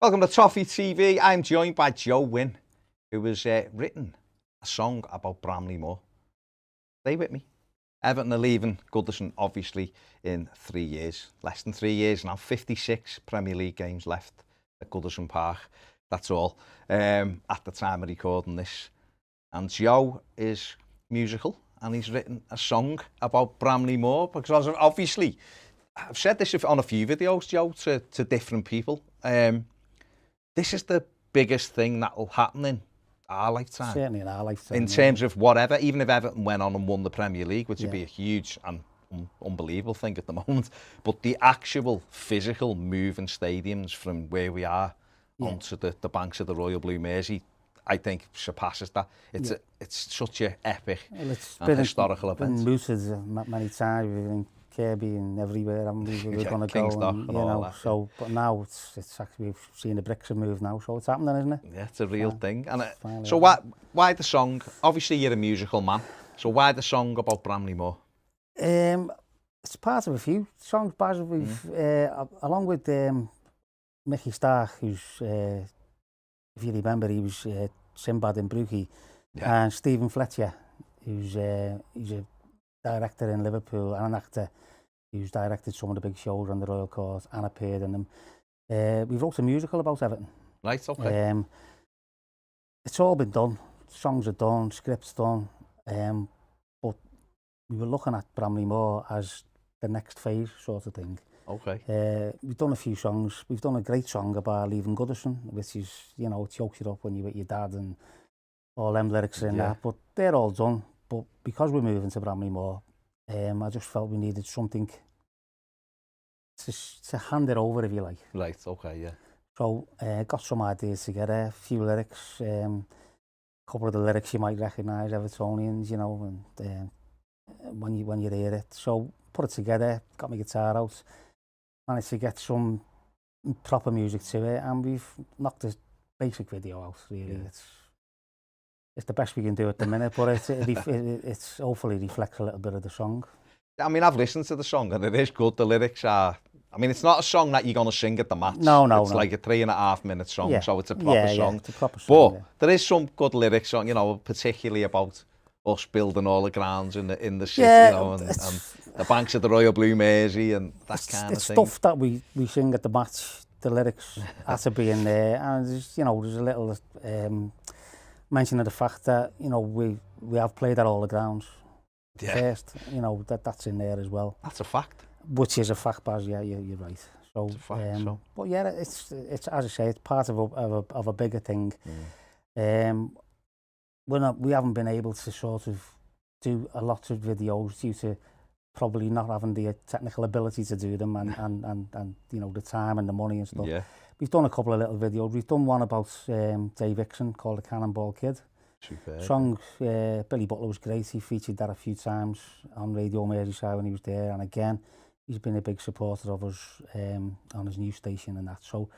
Welcome to Toffee TV. I'm joined by Wynne, who has written a song about Bramley Moore. Stay with me. Everton are leaving Goodison, obviously, in 3 years. Less than 3 years now. 56 Premier League games left at Goodison Park. That's all. At the time of recording this. And Joe is musical, and he's written a song about Bramley Moore, because obviously, I've said this on a few videos, Joe, to different people. This is the biggest thing that will happen in our lifetime. Certainly in our lifetime. In terms of whatever, even if Everton went on and won the Premier League, which would be a huge and unbelievable thing at the moment, but the actual physical moving stadiums from where we are onto the banks of the Royal Blue Mersey, I think surpasses that. It's such an epic and historical event. It's been mooted many times in Kirby and everywhere, and we were going to go, and, you know. That, so, but now it's actually, we've seen the bricks have moved now, so it's happening, isn't it? Yeah, it's a real thing. And so why the song? Obviously, you're a musical man, so why the song about Bramley Moore? It's part of a few songs, Baz. We've along with Mickey Stark, who's if you remember, he was Sinbad in Brookie, and Stephen Fletcher, who's he's a director in Liverpool and an actor who's directed some of the big shows on the Royal Court and appeared in them. We wrote a musical about Everton. Right, okay. It's all been done. Songs are done, scripts done, but we were looking at Bramley Moore as the next phase sort of thing. Okay. We've done a few songs. We've done a great song about leaving Goodison, which is, you know, it chokes you up when you're with your dad, and all them lyrics are in that, but they're all done. But because we're moving to Bramley Moore, I just felt we needed something to hand it over, if you like. Right, okay, yeah. So got some ideas together, a few lyrics, a couple of the lyrics you might recognise, Evertonians, you know, and when you hear it. So put it together, got my guitar out, managed to get some proper music to it, and we've knocked the basic video out, really. Yeah. It's the best we can do at the minute, but it's hopefully reflects a little bit of the song. I mean, I've listened to the song, and it is good. The lyrics are... I mean, it's not a song that you're going to sing at the match. No. It's like a 3.5 minute song, so it's a proper song. Yeah, it's a proper song. But there is some good lyrics on, you know, particularly about us building all the grounds in the city, you know, and the banks of the Royal Blue Mersey and that kind of thing. It's stuff that we sing at the match. The lyrics have to be in there, and there's, you know, there's a little mention of the fact that, you know, we have played at all the grounds first. You know, that's in there as well. That's a fact. Which is a fact, Baz. Yeah, you're right. So, it's a fact, but yeah, it's as I say, it's part of a bigger thing. We haven't been able to sort of do a lot of videos due to probably not having the technical ability to do them, and you know, the time and the money and stuff. Yeah. We've done a couple of little videos. We've done one about Dave Ixon called The Cannonball Kid. Superb. Song, Billy Butler was great. He featured that a few times on Radio Merseyside when he was there, and again, he's been a big supporter of us on his new station and that. So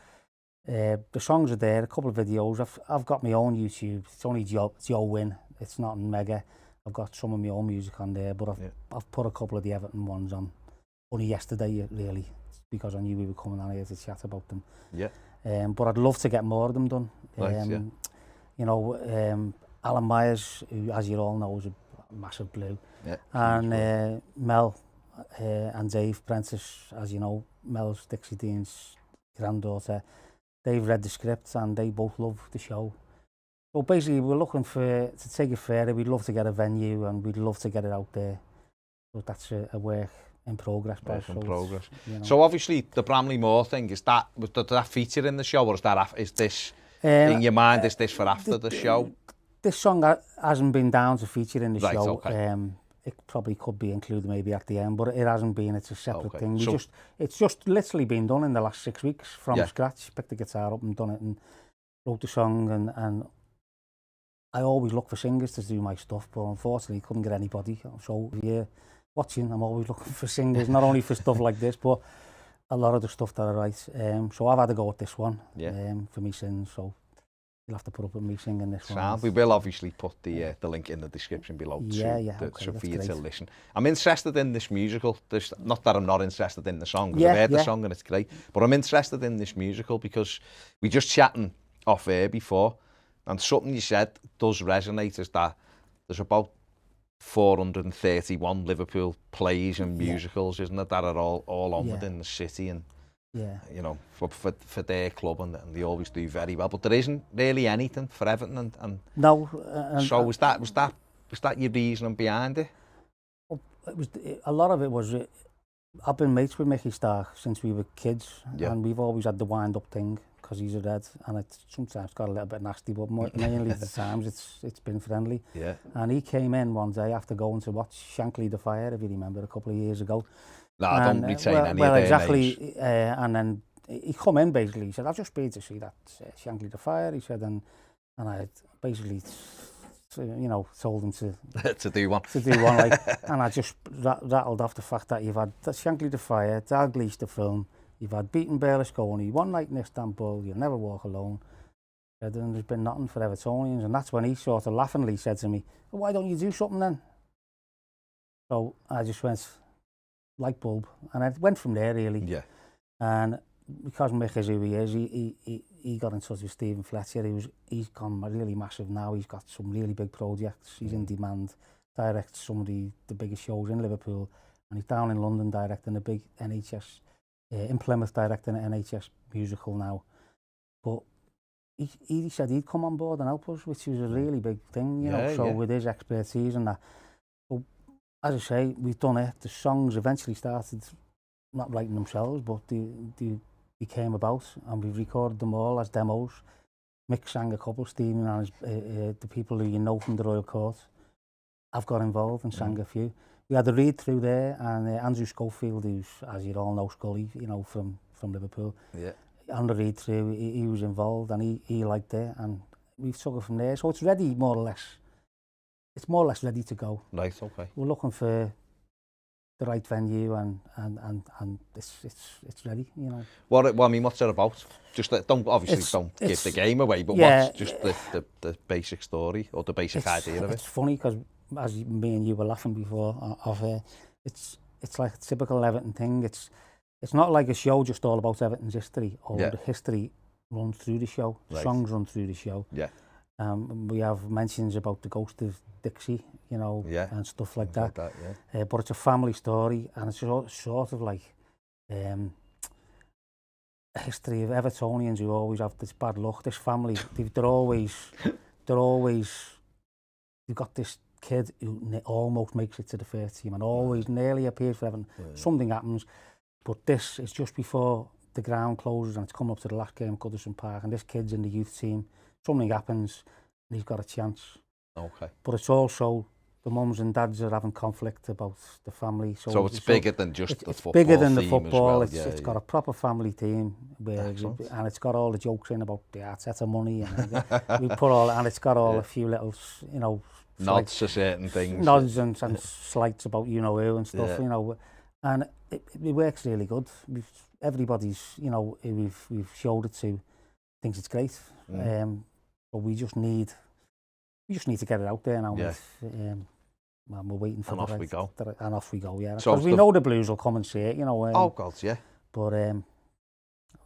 the songs are there, a couple of videos. I've got my own YouTube. It's only Joe Wynne. It's not mega. I've got some of my own music on there, but I've put a couple of the Everton ones on only yesterday, really, because I knew we were coming on here to chat about them. Yeah. But I'd love to get more of them done. Right, You know, Alan Myers, who, as you all know, is a massive Blue, and Mel and Dave Prentice, as you know, Mel's Dixie Dean's granddaughter. They've read the script and they both love the show. So basically, we're looking to take it further. We'd love to get a venue, and we'd love to get it out there. So that's a work in progress. You know. So obviously, the Bramley Moore thing, did that feature in the show, or is this in your mind? Is this for after the show? This song hasn't been down to feature in the show. Okay. It probably could be included maybe at the end, but it hasn't been. It's a separate thing. It's just literally been done in the last 6 weeks from scratch. Picked the guitar up and done it, and wrote the song, and I always look for singers to do my stuff, but unfortunately couldn't get anybody. So watching, I'm always looking for singers, not only for stuff like this, but a lot of the stuff that I write. So I've had to go with this one for me sins. So you'll have to put up with me singing this one. Sound. We will obviously put the link in the description below okay, for you to listen. I'm interested in this musical. Not that I'm not interested in the song, because I've heard the song and it's great, but I'm interested in this musical because we just chatting off air before, and something you said does resonate, is that there's about 431 Liverpool plays and musicals, isn't it, that are all on within the city, and you know, for their club, and they always do very well. But there isn't really anything for Everton, and no. So was that your reasoning behind it? It was, a lot of it was. I've been mates with Mickey Stark since we were kids, and we've always had the wind-up thing because he's a Red, and it's sometimes got a little bit nasty, but mainly the times it's been friendly. Yeah. And he came in one day after going to watch Shankly the Fire, if you remember, a couple of years ago. No, I don't retain any of their exactly. names. And then he come in basically. He said, "I've just been to see that Shankly the Fire." He said, and I basically, you know, told him to do one. To do one, like, and I just rattled off the fact that you've had Shankly the Fire, Dalglish the film, you've had Beaten Berlusconi, One Night in Istanbul, You'll Never Walk Alone. And there's been nothing for Evertonians, and that's when he sort of laughingly said to me, "Well, why don't you do something then?" So I just went, light bulb, and I went from there really. Yeah. And because Mick is who he is, he got in touch with Stephen Fletcher. He's gone really massive now. He's got some really big projects. He's in demand, directs some of the biggest shows in Liverpool, and he's down in London directing a big NHS, in Plymouth directing an NHS musical now. But he said he'd come on board and help us, which was a really big thing, you know. So with his expertise and that. But as I say, we've done it. The songs eventually started not writing themselves, but they came about, and we've recorded them all as demos. Mick sang a couple, Stephen and the people who you know from the Royal Court. I've got involved and sang a few. We had a read through there, and Andrew Schofield, who's, as you all know, Scully, you know, from Liverpool. Yeah. On the read through, he was involved, and he liked it, and we've took it from there. So it's ready, more or less. It's more or less ready to go. Nice, okay. We're looking for the right venue, and it's ready, you know. I mean, what's it about? Just don't give the game away, but what's just the basic story or the basic idea of it? It's funny because as me and you were laughing before it's like a typical Everton thing. It's not like a show just all about Everton's history, or the history runs through the show. Right. Songs run through the show. Yeah. We have mentions about the ghost of Dixie, you know, and stuff like that. But it's a family story, and it's sort of like a history of Evertonians who always have this bad luck. This family, they've got this kid who almost makes it to the first team and always nearly appears for Everton. Something happens, but this is just before the ground closes and it's coming up to the last game at Goodison Park, and this kid's in the youth team. Something happens and he's got a chance. Okay. But it's also the mums and dads are having conflict about the family. So it's bigger than just the football. It's bigger than the football. It's got a proper family team and it's got all the jokes in about the Arteta money, and we put all, and it's got all a few little, you know, nods to certain things. Nods and slights about you know who and stuff, you know, and it works really good. Everybody's, you know, who we've showed it to thinks it's great. But we just need to get it out there now. Yeah. And we're waiting for and off we go. And off we go, yeah. Because we know the Blues will come and see it, you know. Oh God, yeah. But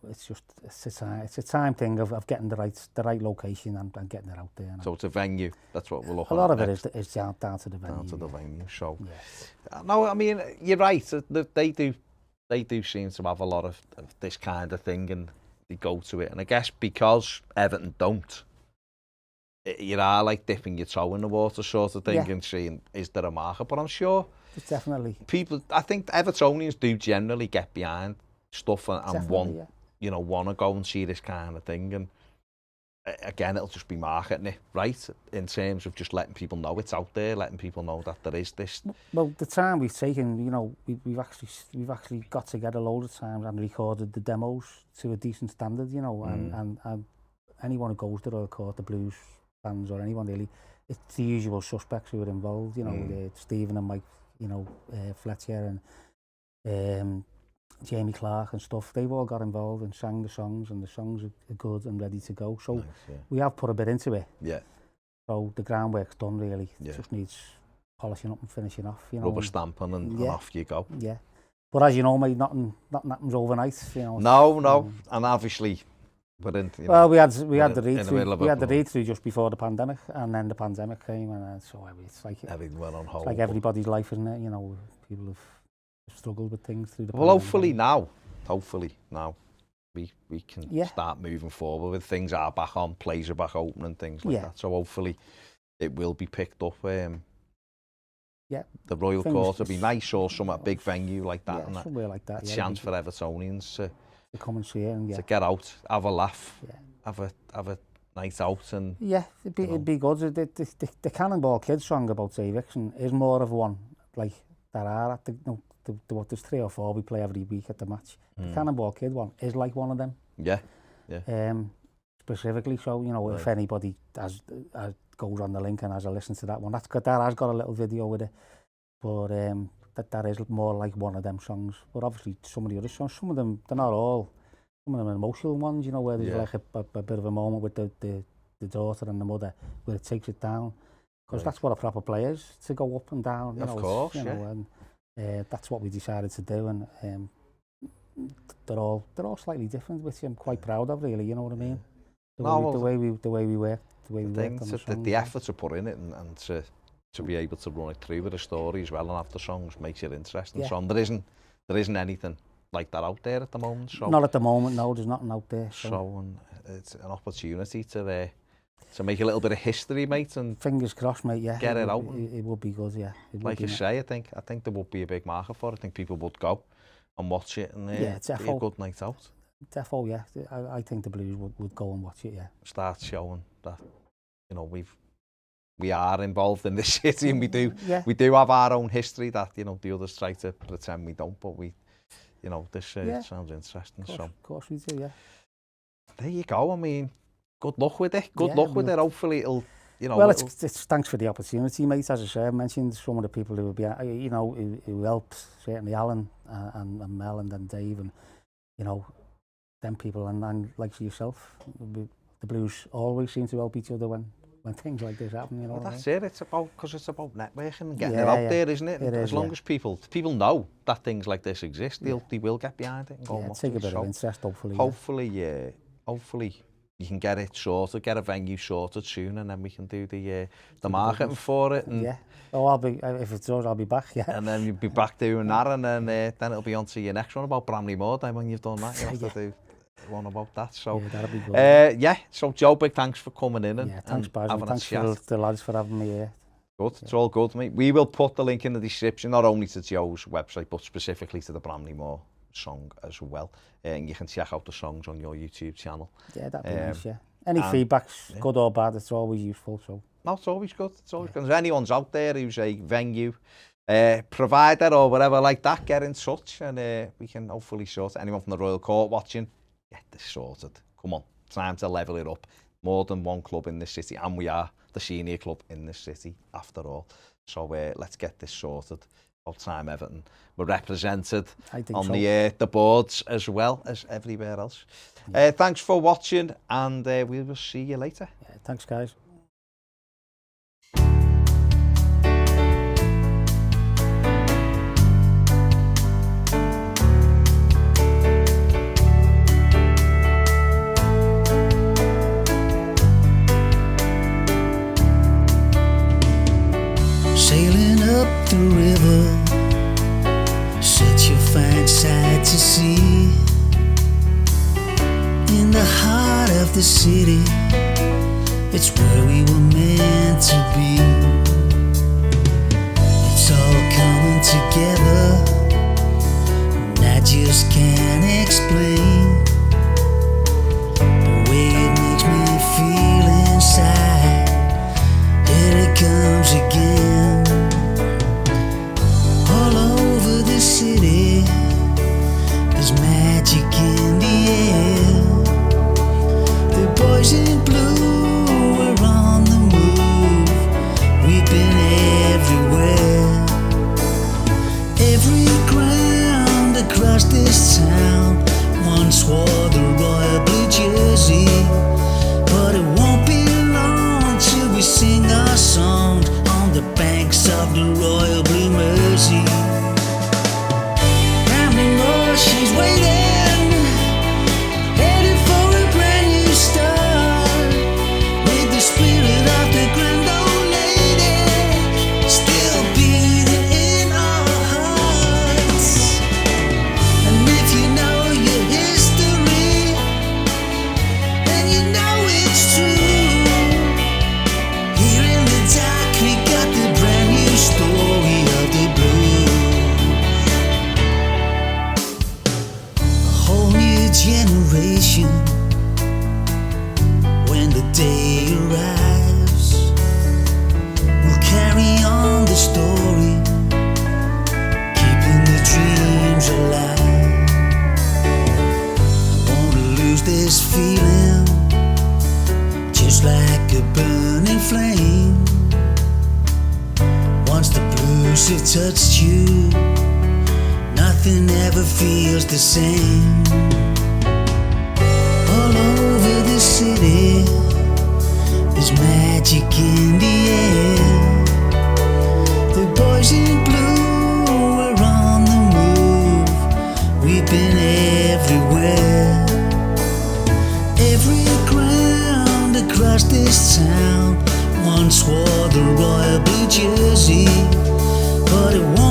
it's a time thing of getting the right location and getting it out there. So it's a venue. That's what we're looking at. A lot of it is down to the venue. Down to the venue. So no, I mean, you're right. They do seem to have a lot of this kind of thing, and they go to it. And I guess because Everton don't, you are like dipping your toe in the water sort of thing and seeing, is there a market? But I'm sure it's definitely people, I think Evertonians do generally get behind stuff and want to go and see this kind of thing. And again, it'll just be marketing it, right? In terms of just letting people know it's out there, letting people know that there is this. Well, the time we've taken, you know, we've actually got together loads of times and recorded the demos to a decent standard, you know, and anyone who goes to the Royal Court, the Blues fans or anyone really, it's the usual suspects who are involved, you know, Stephen and Mike, you know, Fletcher and Jamie Clark and stuff, they've all got involved and sang the songs, and the songs are good and ready to go. So we have put a bit into it. Yeah. So the groundwork's done really. Yeah. It just needs polishing up and finishing off, you know. Rubber stamping and off you go. Yeah. But as you know, mate, nothing happens overnight, you know. No. And obviously, but in, you know, well, we had the read through just before the pandemic, and then the pandemic came, and so it's like everything went on hold. It's like everybody's life, isn't it? You know, people have struggled with things through the well, pandemic. hopefully now we can start moving forward with things are back on, plays are back open and things like that. So hopefully it will be picked up. The Royal Court would be nice, or some big venue like that, and somewhere like that. A chance for Evertonians to come and see it, and to get out, have a laugh, have a night out, and it'd be good. The Cannonball Kids song about eviction is more of one like there are at there's 3 or 4 we play every week at the match. The Cannonball Kid one is like one of them. Specifically, so you know, if anybody goes on the link and has a listen to that one, that has got a little video with it, but that is more like one of them songs. But obviously some of the other songs, some of them, they're not all, some of them are emotional ones, you know, where there's like a bit of a moment with the daughter and the mother where it takes it down, because that's what a proper play is, to go up and down, you know, course, you know, and that's what we decided to do, and they're all slightly different, which I'm quite proud of, really, you know what I mean? The way we worked, the effort to put in it, and to be able to run it through with a story as well and have the songs makes it interesting. So there isn't anything like that out there at the moment. So not at the moment, no. There's nothing out there. So it's an opportunity to make a little bit of history, mate. And fingers crossed, mate. Yeah, get it out. It would be good. Yeah. Like you say, I think there would be a big market for it. I think people would go and watch it, and it's be a good night out. Defo, yeah. I think the Blues would go and watch it, yeah. Start showing that, you know, we are involved in this city, and we do have our own history that, you know, the others try to pretend we don't, but we, you know, this sounds interesting. Of course we do, yeah. There you go. I mean, good luck with it. Good luck with it. Hopefully it'll, you know. Well, it's thanks for the opportunity, mate. As I say, I mentioned some of the people who would be, you know, who helped, certainly Alan and Mel and then Dave, and, you know, them people, and like yourself, the Blues always seem to help each other when things like this happen, you know. Well, that's it. It's about networking and getting it out there, isn't it? As long as people know that things like this exist, they will get behind it and go and watch take a bit of interest, hopefully. Hopefully you can get it sorted, get a venue sorted soon, and then we can do the marketing for it. And I'll be, if it does, I'll be back. Yeah. And then you'll be back doing that, and then it'll be on to your next one about Bramley Moore. Then when you've done that, you have to do one about that. So that'll be good. So Joe, big thanks for coming in and thanks, Baz, and thanks for the lads for having me here. Good, it's all good, mate. We will put the link in the description, not only to Joe's website, but specifically to the Bramley Moore song as well. And you can check out the songs on your YouTube channel. Yeah, that'd be nice, yeah. Any feedback's good or bad, it's always useful. So no, it's always good. It's always good. If anyone's out there who's a venue provider or whatever like that, get in touch, and we can hopefully sort it. Anyone from the Royal Court watching, get this sorted. Come on, time to level it up. More than one club in this city, and we are the senior club in this city after all. So let's get this sorted. About time Everton were represented on the boards as well as everywhere else. Thanks for watching, and we will see you later. Yeah, thanks, guys. Sailing up the river, such a fine sight to see. In the heart of the city, it's where we were meant to be. It's all coming together, and I just can't explain the way it makes me feel inside. Here it comes again. All over the city, there's magic in the air. The boys in blue are on the move, generation, when the day arrives, we'll carry on the story, keeping the dreams alive. I wanna lose this feeling, just like a burning flame. Once the blues have touched you, nothing ever feels the same. All over the city, there's magic in the air. The boys in blue are on the move. We've been everywhere. Every ground across this town once wore the royal blue jersey, but it won't